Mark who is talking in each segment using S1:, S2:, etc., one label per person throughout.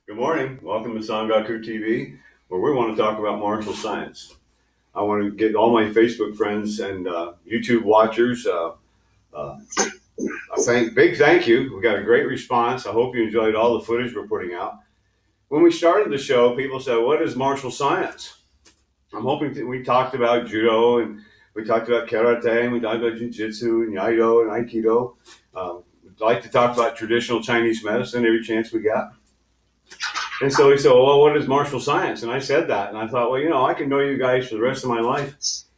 S1: Good morning. Welcome to SangakuTV, where we want to talk about martial science. I want to get all my Facebook friends and YouTube watchers big thank you. We got a great response. I hope you enjoyed all the footage we're putting out. When we started the show, people said, "What is martial science?" I'm hoping we talked about judo, and we talked about karate, and we talked about jiu-jitsu and iaido and aikido. We'd like to talk about traditional Chinese medicine every chance we got. And so he said, "Well, what is martial science?" And I said that, and I thought, well, I can know you guys for the rest of my life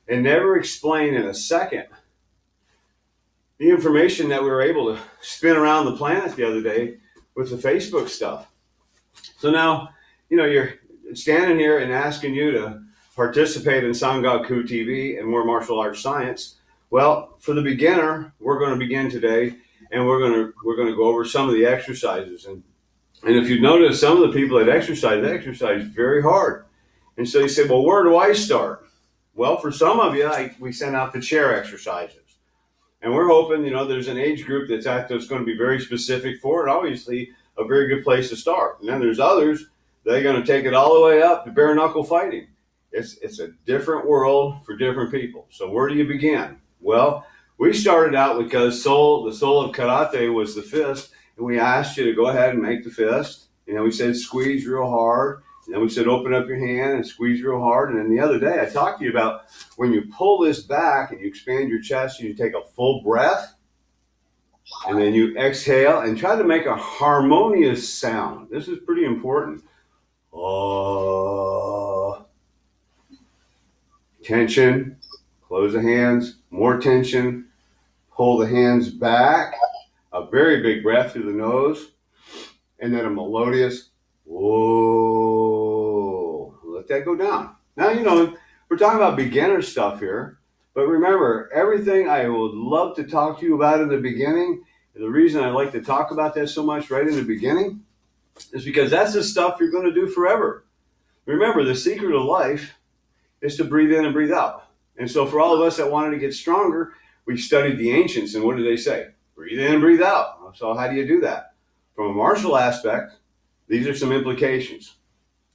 S1: and never explain in a second the information that we were able to spin around the planet the other day with the Facebook stuff. So now, you're standing here and asking you to participate in SangakuTV and more martial arts science. Well, for the beginner, we're going to begin today, and we're going to go over some of the exercises. And if you notice, some of the people that exercise, they exercise very hard. And so you say, well, where do I start? Well, for some of you, we send out the chair exercises. And we're hoping, there's an age group that's going to be very specific for it. Obviously, a very good place to start. And then there's others that are going to take it all the way up to bare knuckle fighting. It's a different world for different people. So where do you begin? Well, we started out because the soul of karate was the fist. And we asked you to go ahead and make the fist. And then we said squeeze real hard. And then we said open up your hand and squeeze real hard. And then the other day I talked to you about when you pull this back and you expand your chest and you take a full breath. And then you exhale and try to make a harmonious sound. This is pretty important. Tension. Close the hands. More tension. Pull the hands back. A very big breath through the nose, and then a melodious whoa. Let that go down. Now, we're talking about beginner stuff here, but remember, everything I would love to talk to you about in the beginning, and the reason I like to talk about that so much right in the beginning is because that's the stuff you're going to do forever. Remember, the secret of life is to breathe in and breathe out. And so for all of us that wanted to get stronger, we studied the ancients, and what did they say? Breathe in and breathe out. So how do you do that? From a martial aspect, these are some implications.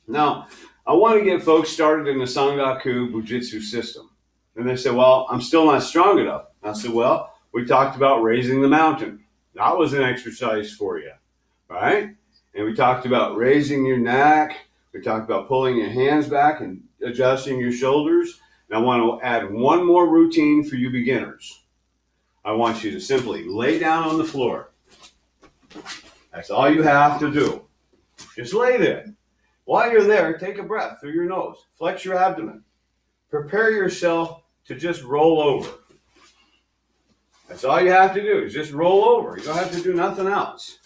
S1: Now, I want to get folks started in the Sangaku Bujitsu system. And they say, well, I'm still not strong enough. I said, well, we talked about raising the mountain. That was an exercise for you, right? And we talked about raising your neck. We talked about pulling your hands back and adjusting your shoulders. And I want to add one more routine for you beginners. I want you to simply lay down on the floor. That's all you have to do. Just lay there. While you're there, take a breath through your nose. Flex your abdomen. Prepare yourself to just roll over. That's all you have to do is just roll over. You don't have to do nothing else.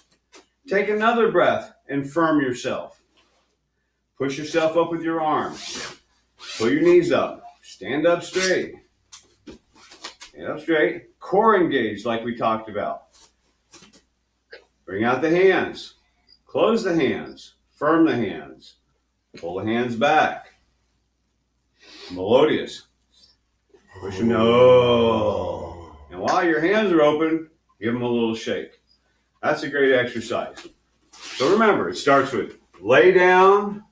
S1: Take another breath and firm yourself. Push yourself up with your arms. Pull your knees up. Stand up straight. Stand up straight. Core engaged like we talked about. Bring out the hands. Close the hands. Firm the hands. Pull the hands back. Melodious. Push them. No. And while your hands are open, give them a little shake. That's a great exercise. So remember, it starts with lay down,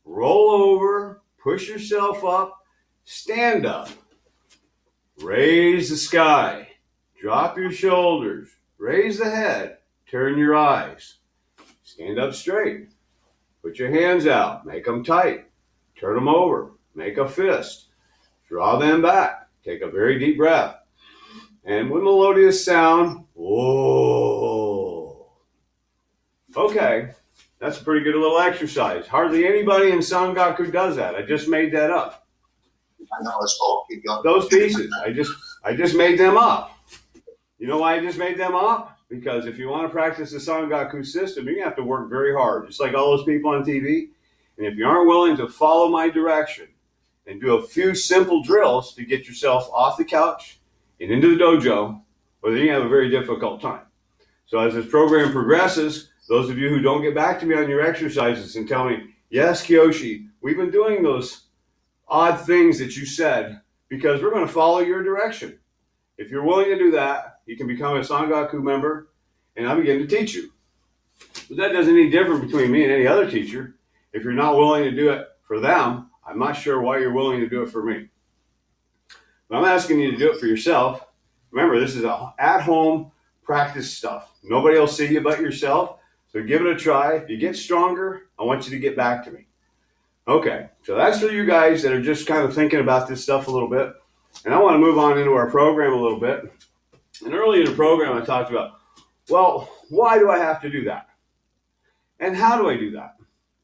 S1: roll over, push yourself up, stand up. Raise the sky, drop your shoulders, raise the head, turn your eyes, stand up straight, put your hands out, make them tight, turn them over, make a fist, draw them back, take a very deep breath, and with melodious sound, whoa. Okay, that's a pretty good little exercise. Hardly anybody in Sangaku does that. I just made that up.
S2: I know, it's all. Keep going.
S1: Those pieces, I just made them up. You know why I just made them up? Because if you want to practice the Sangaku system, you're going to have to work very hard, just like all those people on TV. And if you aren't willing to follow my direction and do a few simple drills to get yourself off the couch and into the dojo, well, then you have a very difficult time. So as this program progresses, those of you who don't get back to me on your exercises and tell me, yes, Kyoshi, we've been doing those odd things that you said because we're going to follow your direction. If you're willing to do that, you can become a Sangaku member, and I begin to teach you. But that doesn't any different between me and any other teacher. If you're not willing to do it for them, I'm not sure why you're willing to do it for me. But I'm asking you to do it for yourself. Remember, this is at-home practice stuff. Nobody will see you but yourself. So give it a try. If you get stronger, I want you to get back to me. Okay, so that's for you guys that are just kind of thinking about this stuff a little bit. And I want to move on into our program a little bit. And early in the program, I talked about, well, why do I have to do that? And how do I do that?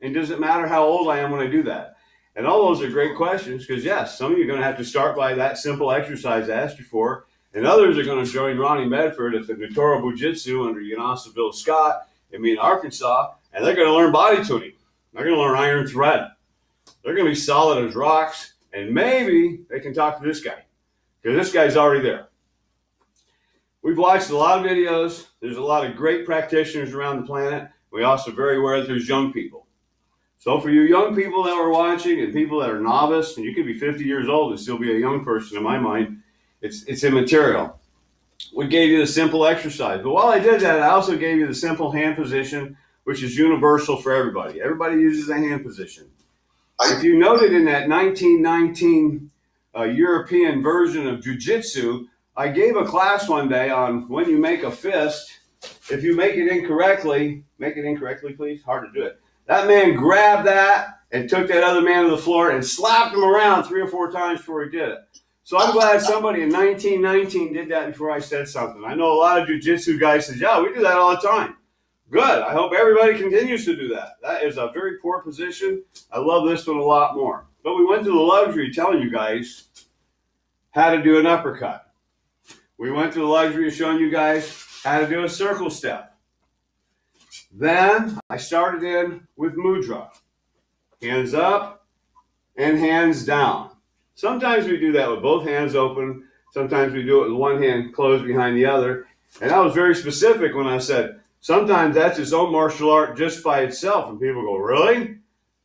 S1: And does it matter how old I am when I do that? And all those are great questions because, yes, some of you are going to have to start by that simple exercise I asked you for. And others are going to join Ronnie Medford at the Natoro Bujitsu under Yanasa Bill Scott and me in Arkansas. And they're going to learn body tuning. They're going to learn iron thread. They're going to be solid as rocks. And maybe they can talk to this guy because this guy's already there. We've watched a lot of videos. There's a lot of great practitioners around the planet. We also very aware that there's young people. So for you young people that are watching and people that are novice, and you could be 50 years old and still be a young person in my mind, it's immaterial. We gave you the simple exercise. But while I did that, I also gave you the simple hand position, which is universal for everybody. Everybody uses a hand position. If you noted in that 1919 European version of Jiu-Jitsu, I gave a class one day on when you make a fist. If you make it incorrectly, please, hard to do it. That man grabbed that and took that other man to the floor and slapped him around 3 or 4 times before he did it. So I'm glad somebody in 1919 did that before I said something. I know a lot of jiu-jitsu guys say, yeah, we do that all the time. Good. I hope everybody continues to do that. That is a very poor position. I love this one a lot more. But we went to the luxury telling you guys how to do an uppercut. We went to the luxury of showing you guys how to do a circle step. Then I started in with mudra. Hands up and hands down. Sometimes we do that with both hands open. Sometimes we do it with one hand closed behind the other. And I was very specific when I said, sometimes that's its own martial art just by itself. And people go, really?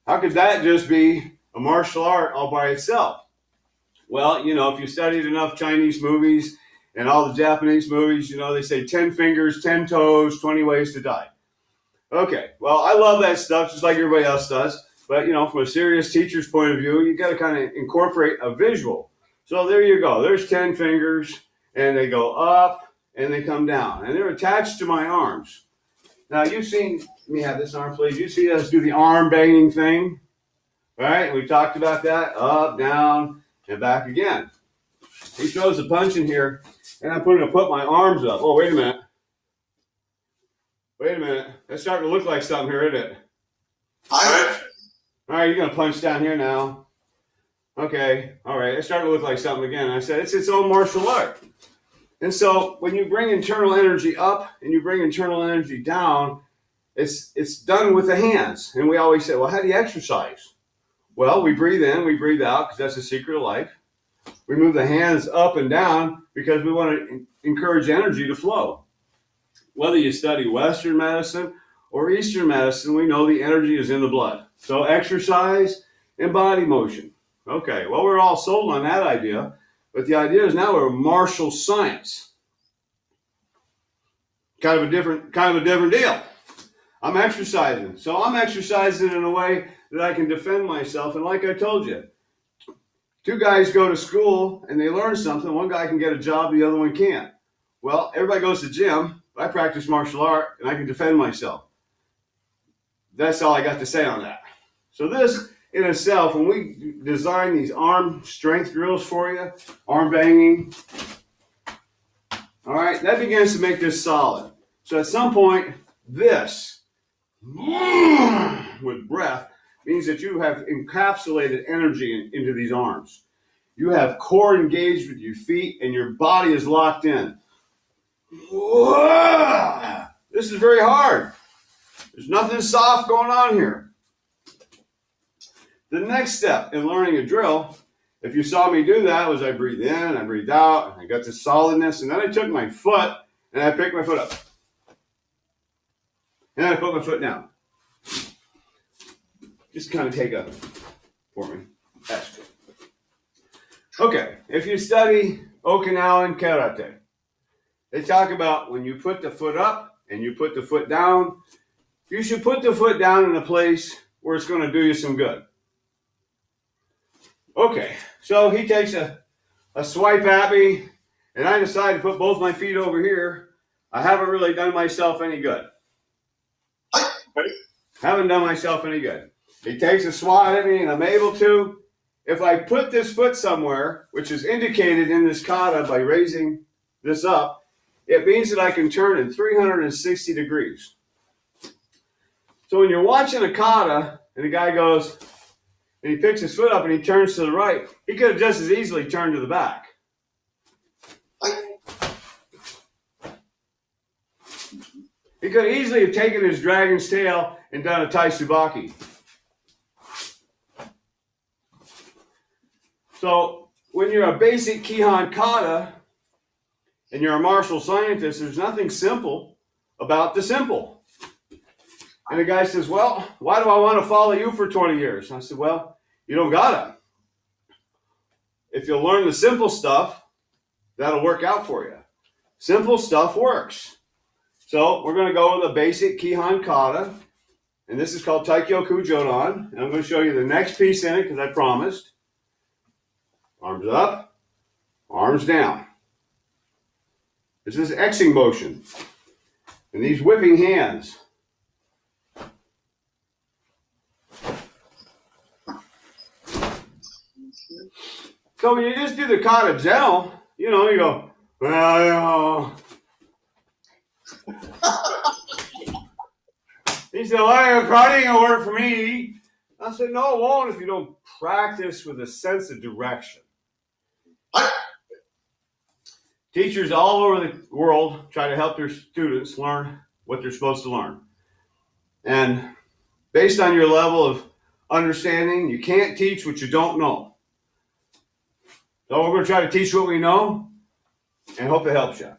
S1: How could that just be a martial art all by itself? Well, you know, if you studied enough Chinese movies and all the Japanese movies, you know, they say 10 fingers, 10 toes, 20 ways to die. Okay, well, I love that stuff just like everybody else does. But, you know, from a serious teacher's point of view, you got to kind of incorporate a visual. So there you go. There's 10 fingers, and they go up, and they come down. And they're attached to my arms. Now, you've seen, let me have this arm, please. You see us do the arm banging thing, right? We talked about that. Up, down, and back again. He throws a punch in here, and I'm going to put my arms up. Oh, wait a minute. Wait a minute. That's starting to look like something here, isn't it? All right, you're going to punch down here now. Okay, all right. It's starting to look like something again. I said it's its own martial art. And so when you bring internal energy up and you bring internal energy down, it's done with the hands. And we always say, well, how do you exercise? Well, we breathe in, we breathe out, because that's the secret of life. We move the hands up and down because we want to encourage energy to flow. Whether you study Western medicine or Eastern medicine, we know the energy is in the blood. So exercise and body motion. Okay, well, we're all sold on that idea, but the idea is now we're martial science. Kind of a different deal. I'm exercising. So I'm exercising in a way that I can defend myself. And like I told you, 2 guys go to school and they learn something. One guy can get a job, the other one can't. Well, everybody goes to the gym. I practice martial art and I can defend myself. That's all I got to say on that. So this in itself, when we design these arm strength drills for you, arm banging, all right, that begins to make this solid. So at some point, this, with breath, means that you have encapsulated energy into these arms. You have core engaged with your feet and your body is locked in. This is very hard. There's nothing soft going on here. The next step in learning a drill, if you saw me do that, was I breathed in, I breathed out, and I got this solidness, and then I took my foot and I picked my foot up. And then I put my foot down. Just kind of take a for me. That's good. Okay, if you study Okinawan karate, they talk about when you put the foot up and you put the foot down, you should put the foot down in a place where it's going to do you some good. Okay, so he takes a swipe at me, and I decide to put both my feet over here. I haven't really done myself any good. Haven't done myself any good. He takes a swat at me, and I'm able to. If I put this foot somewhere, which is indicated in this kata by raising this up, it means that I can turn in 360 degrees. So when you're watching a kata, and the guy goes, and he picks his foot up and he turns to the right, he could have just as easily turned to the back. He could easily have taken his dragon's tail and done a taisubaki. So when you're a basic Kihan kata and you're a martial scientist, there's nothing simple about the simple. And the guy says, well, why do I want to follow you for 20 years? And I said, well, you don't gotta. If you'll learn the simple stuff, that'll work out for you. Simple stuff works. So we're going to go with a basic Kihan kata. And this is called Taikyoku Jodan. And I'm going to show you the next piece in it because I promised. Arms up, arms down. This is Xing motion. And these whipping hands. So when you just do the kata gel, you know, you go, well, he said, well, karate ain't gonna work for me. I said, no, it won't if you don't practice with a sense of direction. Teachers all over the world try to help their students learn what they're supposed to learn. And based on your level of understanding, you can't teach what you don't know. So we're going to try to teach what we know and hope it helps you.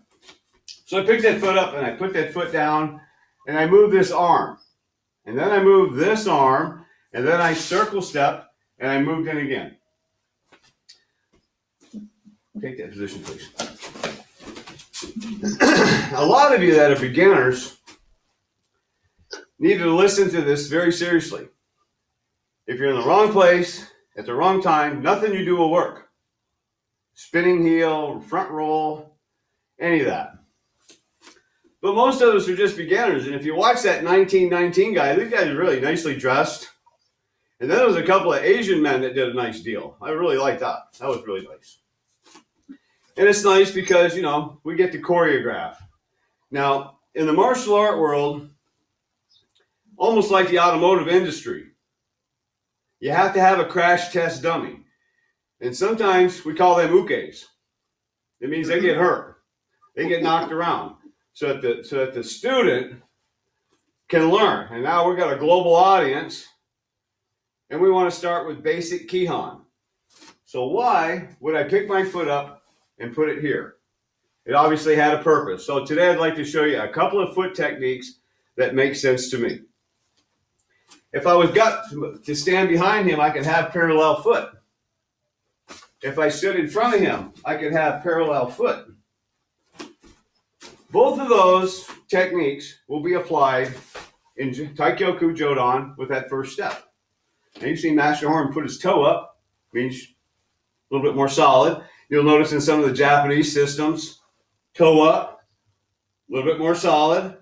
S1: So I picked that foot up and I put that foot down and I move this arm. And then I move this arm and then I circle step and I moved in again. Take that position, please. A lot of you that are beginners need to listen to this very seriously. If you're in the wrong place at the wrong time, nothing you do will work. Spinning heel, front roll, any of that. But most of us are just beginners. And if you watch that 1919 guy, these guys are really nicely dressed. And then there was a couple of Asian men that did a nice deal. I really liked that. That was really nice. And it's nice because, you know, we get to choreograph. Now, in the martial art world, almost like the automotive industry, you have to have a crash test dummy. And sometimes we call them ukes. It means they get hurt. They get knocked around. So that the student can learn. And now we've got a global audience. And we want to start with basic Kihan. So why would I pick my foot up and put it here? It obviously had a purpose. So today I'd like to show you a couple of foot techniques that make sense to me. If I was got to stand behind him, I could have parallel foot. If I stood in front of him, I could have parallel foot. Both of those techniques will be applied in Taikyoku Jodan with that first step. Now you see Master Horn put his toe up, means a little bit more solid. You'll notice in some of the Japanese systems, toe up, a little bit more solid.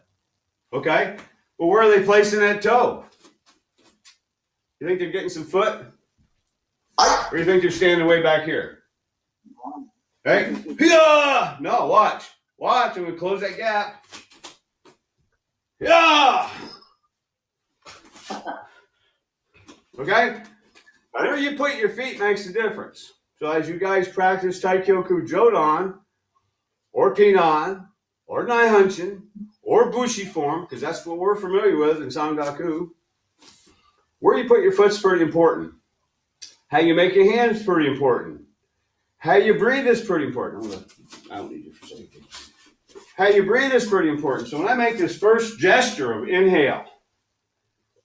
S1: Okay? Well, where are they placing that toe? You think they're getting some foot? Or you think they're standing way back here? Hey? Yeah! No, watch. Watch, and we close that gap. Yeah! Okay? Where you put your feet makes a difference. So as you guys practice Taikyoku Jodan, or Pinan, or Naihanshin, or Bushi form, because that's what we're familiar with in Sangaku, where you put your foot's pretty important. How you make your hands is pretty important. How you breathe is pretty important. I don't need you for safety. How you breathe is pretty important. So when I make this first gesture of inhale,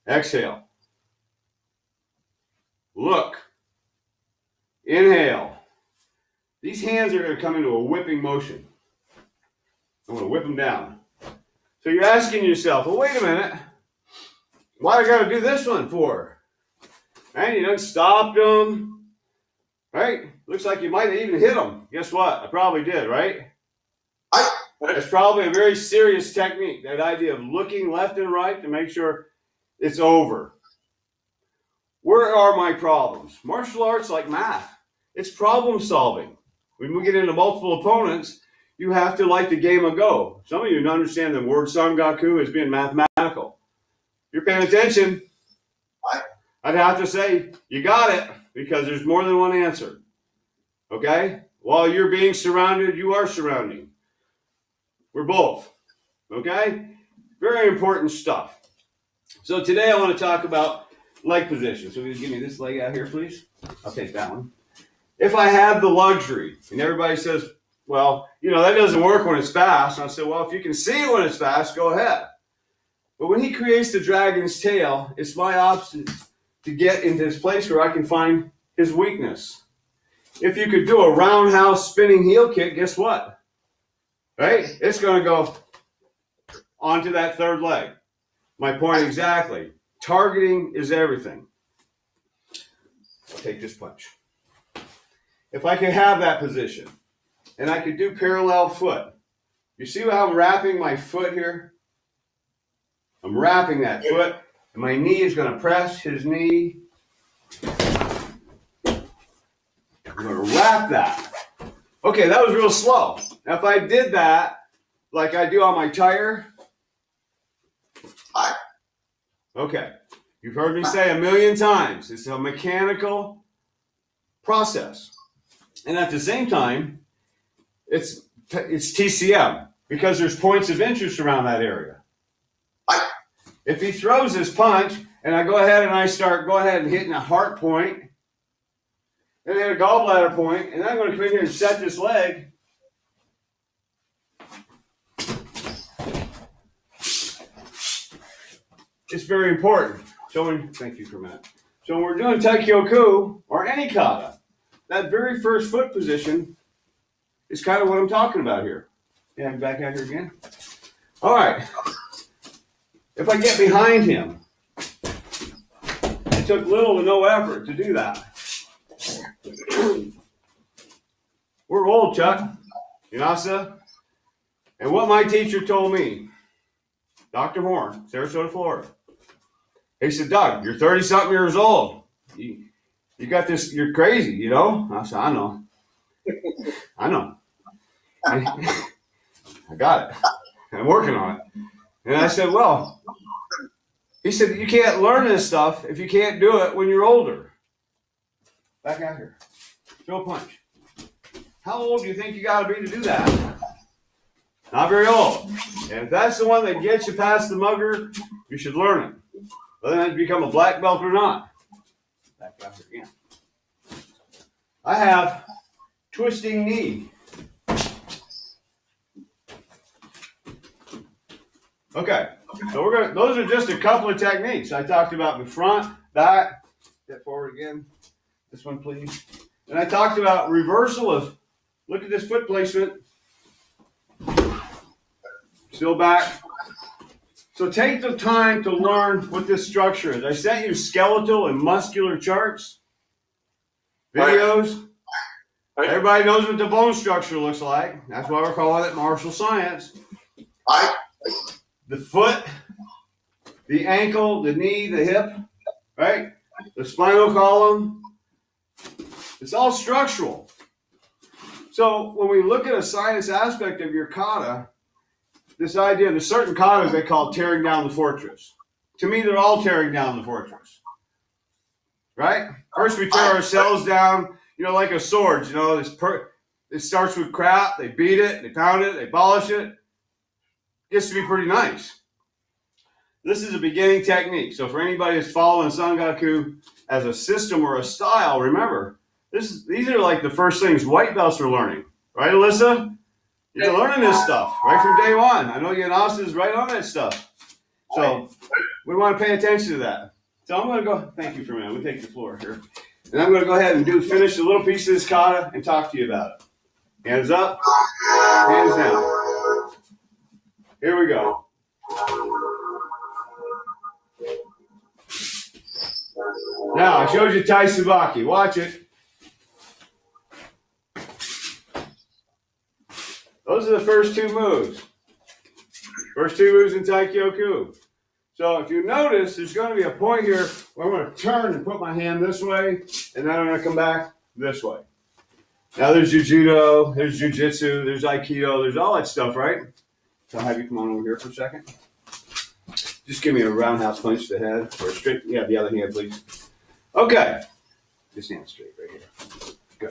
S1: exhale, look, inhale, these hands are going to come into a whipping motion. I'm going to whip them down. So you're asking yourself, well, wait a minute. Why I gotta do this one for? Right? You done stopped him. Right? Looks like you might have even hit him. Guess what? I probably did, right? That's probably a very serious technique. That idea of looking left and right to make sure it's over. Where are my problems? Martial arts, like math, it's problem solving. When we get into multiple opponents, you have to like the game of Go. Some of you don't understand the word Sangaku as being mathematical. If you're paying attention, I'd have to say you got it, because there's more than one answer. Okay? While you're being surrounded, you are surrounding. We're both. Okay? Very important stuff. So today I want to talk about leg position. So give me this leg out here, please. I'll take that one. If I have the luxury, and everybody says, well, you know, that doesn't work when it's fast. And I said, well, if you can see it when it's fast, go ahead. But when he creates the dragon's tail, it's my option to get into this place where I can find his weakness. If you could do a roundhouse spinning heel kick, guess what? Right? It's going to go onto that third leg. My point exactly. Targeting is everything. I'll take this punch. If I could have that position, and I could do parallel foot. You see how I'm wrapping my foot here? I'm wrapping that foot, and my knee is going to press his knee. I'm going to wrap that. Okay, that was real slow. Now, if I did that like I do on my tire, okay, you've heard me say a million times, it's a mechanical process. And at the same time, it's TCM, because there's points of interest around that area. If he throws his punch, and I go ahead and hitting a heart point, and then a gallbladder point, and I'm going to come in here and set this leg. It's very important. Thank you for a minute. So when we're doing Taikyoku or any kata, that very first foot position is kind of what I'm talking about here. Yeah, I'm back out here again. All right. If I get behind him, it took little to no effort to do that. We're old, Chuck, Inasa. And what my teacher told me, Dr. Horn, Sarasota, Florida, he said, Doug, you're 30-something years old. You got this, you're crazy, you know? I said, I know. I know. I got it. I'm working on it. And I said, well, he said, you can't learn this stuff if you can't do it when you're older. Back out here. Throw a punch. How old do you think you got to be to do that? Not very old. And if that's the one that gets you past the mugger, you should learn it. Whether or not you become a black belt or not. Back out here again. I have twisting knee. Okay, so those are just a couple of techniques. I talked about the front, back, step forward again. This one, please. And I talked about reversal of, look at this foot placement. Still back. So take the time to learn what this structure is. I sent you skeletal and muscular charts, videos. Everybody knows what the bone structure looks like. That's why we're calling it martial science. The foot, the ankle, the knee, the hip, right? The spinal column. It's all structural. So when we look at a science aspect of your kata, this idea, there's certain katas they call tearing down the fortress. To me, they're all tearing down the fortress. Right? First we tear ourselves down, you know, like a sword, you know, it starts with crap, they beat it, they pound it, they polish it. Gets to be pretty nice. This is a beginning technique. So for anybody who's following Sangaku as a system or a style, remember, these are like the first things white belts are learning. Right, Alyssa? You're learning this stuff right from day one. I know Yanasa is right on that stuff. So we want to pay attention to that. So I'm going to go, thank you for a minute. I'm going to take the floor here. And I'm going to go ahead and finish a little piece of this kata and talk to you about it. Hands up, hands down. Here we go. Now, I showed you Tai Tsubaki. Watch it. Those are the first two moves. First two moves in Tai Kyoku. So if you notice, there's going to be a point here where I'm going to turn and put my hand this way, and then I'm going to come back this way. Now there's Judo, there's Jiu-Jitsu, there's Aikido, there's all that stuff, right? So I'll have you come on over here for a second. Just give me a roundhouse punch to the head, or straight, yeah, the other hand, please. Okay. Just stand straight right here. Go.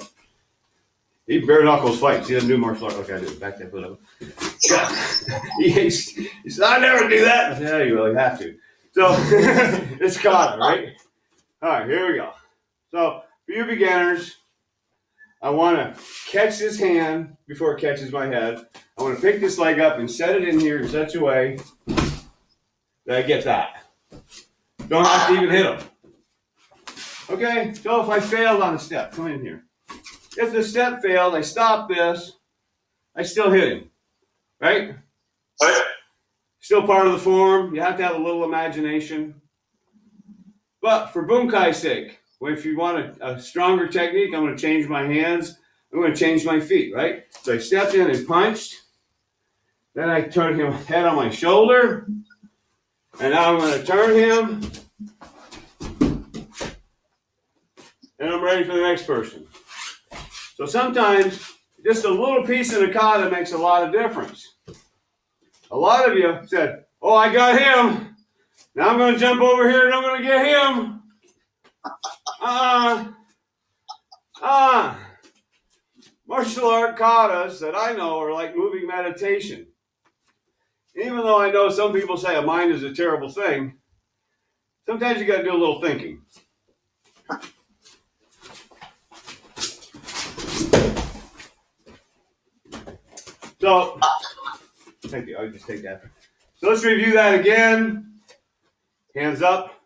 S1: He bare knuckles fights. He doesn't do martial art like I do. Back that foot up. He said, I never do that. Yeah, you really have to. So it's kata, right? All right, here we go. So for you beginners, I want to catch this hand before it catches my head. I want to pick this leg up and set it in here in such a way that I get that. Don't have to even hit him. Okay, so if I failed on a step, come in here. If the step failed, I stop this, I still hit him, right? Still part of the form. You have to have a little imagination. But for Bunkai's sake, if you want a stronger technique, I'm going to change my hands. I'm going to change my feet, right? So I stepped in and punched. Then I turned him head on my shoulder. And now I'm going to turn him. And I'm ready for the next person. So sometimes just a little piece of the kata makes a lot of difference. A lot of you said, oh, I got him. Now I'm going to jump over here and I'm going to get him. Martial art katas that I know are like moving meditation. Even though I know some people say a mind is a terrible thing, sometimes you got to do a little thinking. So, thank you. I'll just take that. So let's review that again. Hands up,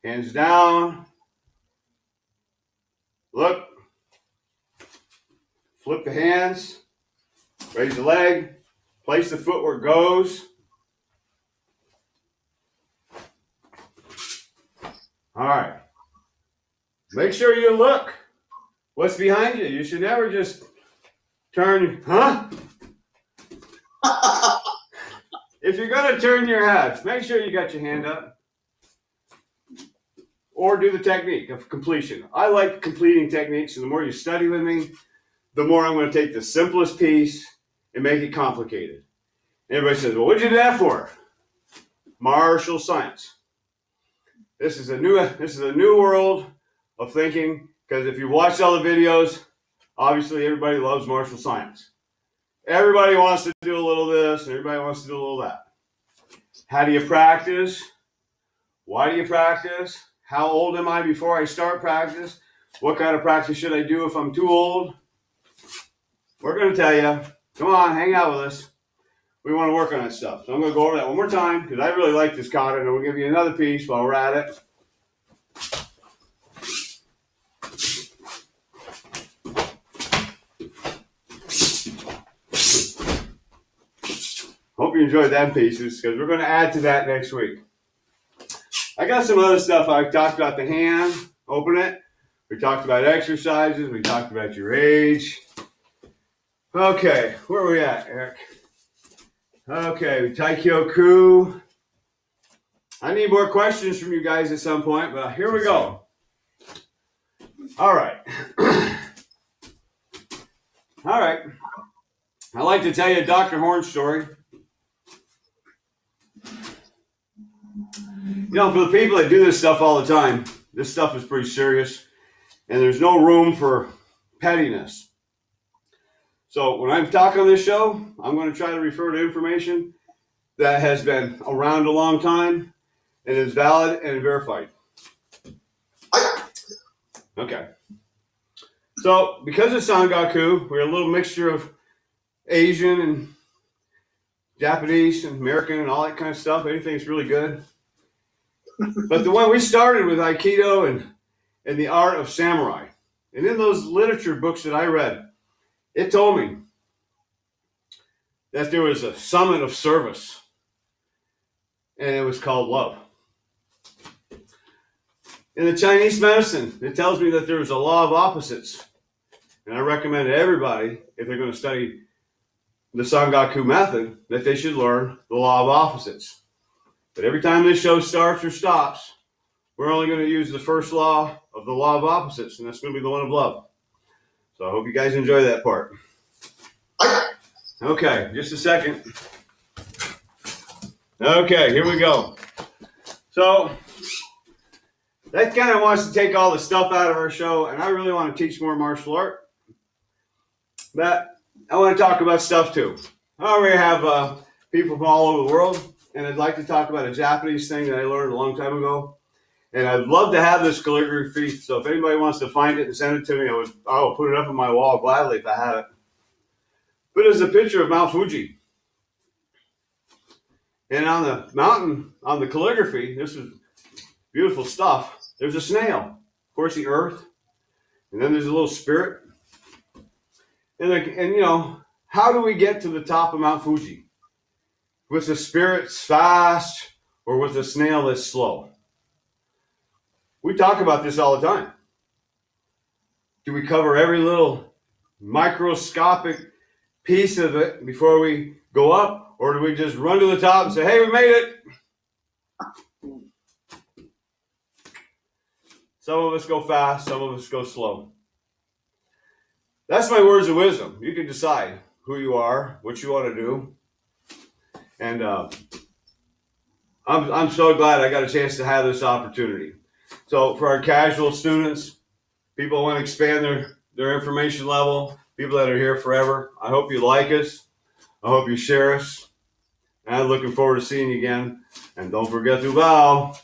S1: hands down. Look, flip the hands, raise the leg, place the foot where it goes. All right. Make sure you look what's behind you. You should never just turn, huh? If you're going to turn your head, make sure you got your hand up. Or do the technique of completion. I like completing techniques, and the more you study with me, the more I'm going to take the simplest piece and make it complicated. Everybody says, well, what'd you do that for? Martial science. This is a new world of thinking, because if you watch all the videos, obviously everybody loves martial science. Everybody wants to do a little of this, and everybody wants to do a little of that. How do you practice? Why do you practice? How old am I before I start practice? What kind of practice should I do if I'm too old? We're going to tell you. Come on, hang out with us. We want to work on that stuff. So I'm going to go over that one more time because I really like this kata, and we'll give you another piece while we're at it. Hope you enjoyed that pieces because we're going to add to that next week. I got some other stuff. I talked about the hand, open it. We talked about exercises. We talked about your age. Okay, where are we at, Eric? Okay, Taikyoku. I need more questions from you guys at some point, but here we go. All right. All right. I'd like to tell you a Dr. Horn story. You know, for the people that do this stuff all the time, this stuff is pretty serious, and there's no room for pettiness. So when I'm talking on this show, I'm going to try to refer to information that has been around a long time and is valid and verified. Okay. So because of Sangaku, we're a little mixture of Asian and Japanese and American and all that kind of stuff. Anything's really good. But the one we started with Aikido and the art of samurai. And in those literature books that I read, it told me that there was a summit of service, and it was called love. In the Chinese medicine, it tells me that there's a law of opposites. And I recommend to everybody, if they're going to study the Sangaku method, that they should learn the law of opposites. But every time this show starts or stops, we're only going to use the first law of the law of opposites, and that's going to be the one of love. So I hope you guys enjoy that part. Okay, just a second. Okay, here we go. So that kind of wants to take all the stuff out of our show, and I really want to teach more martial art. But I want to talk about stuff too. I already have people from all over the world, and I'd like to talk about a Japanese thing that I learned a long time ago. And I'd love to have this calligraphy, so if anybody wants to find it and send it to me, I'll put it up on my wall gladly if I have it. But it's a picture of Mount Fuji. And on the mountain, on the calligraphy, this is beautiful stuff. There's a snail, of course, the earth, and then there's a little spirit. And you know, how do we get to the top of Mount Fuji? With the spirits fast or with the snail that's slow? We talk about this all the time. Do we cover every little microscopic piece of it before we go up? Or do we just run to the top and say, hey, we made it? Some of us go fast, some of us go slow. That's my words of wisdom. You can decide who you are, what you want to do. And I'm so glad I got a chance to have this opportunity. So for our casual students, people who want to expand their information level, people that are here forever, I hope you like us. I hope you share us. And I'm looking forward to seeing you again. And don't forget to bow.